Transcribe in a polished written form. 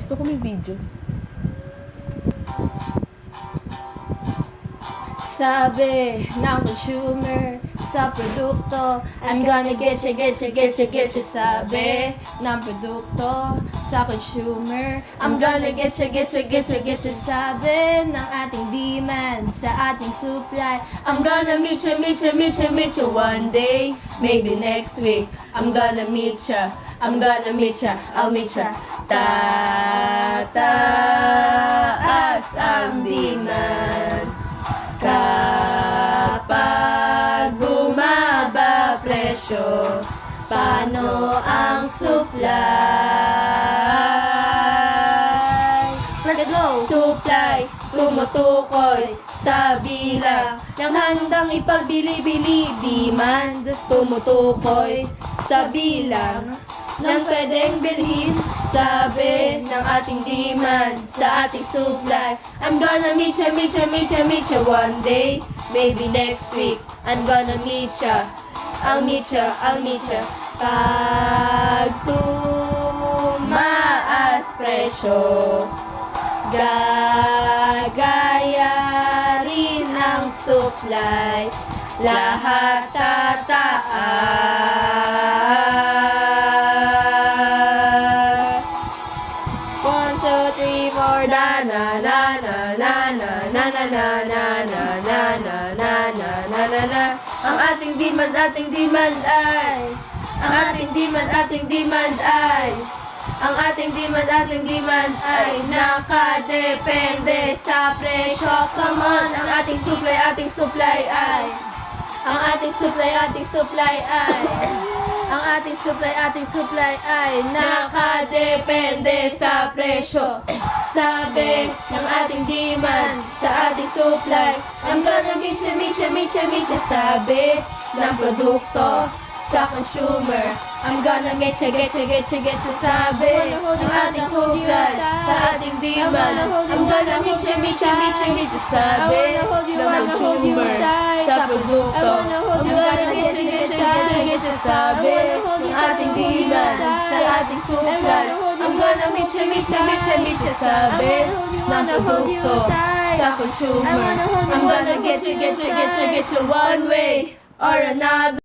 Gusto ko may video. Sabi ng consumer sa produkto, I'm gonna get you. Sabi ng produkto sa consumer, I'm gonna get you. Sabi ng ating demand sa ating supply, I'm gonna meet you one day, maybe next week. I'm gonna meet ya, I'll meet ya. Tataas ang demand kapag bumaba presyo. Paano ang supply? Let's go! Supply, tumutukoy sa bilang ng handang ipagbili-bili. Demand, tumutukoy sa bilang ng pwedeng bilhin. Sabi ng ating demand sa ating supply, I'm gonna meet ya one day, maybe next week. I'm gonna meet ya, I'll meet ya. Pag tumaas presyo, gagaya rin ang supply, lahat tataas. 1, 2, 3, 4, na na na na na na na na na na na na na na na. Ang ating demand ay, ang ating demand ay nakadepende sa presyo. Come on, ang ating supply ay, ang ating supply ay nakadepende sa presyo. Sabi ng ating demand sa ating supply, I'm gonna meet ya. Sabi ng produkto sa consumer, I'm gonna get ya. Sabi ng ating supply sa ating demand, I'm gonna meet ya. Sabi ng consumer sa produkto, I'm gonna get ya. Sabi ng ating demand sa ating supply, I'm gonna meet ya. Sabi ng produkto sa consumer, I'm gonna get you one way or another.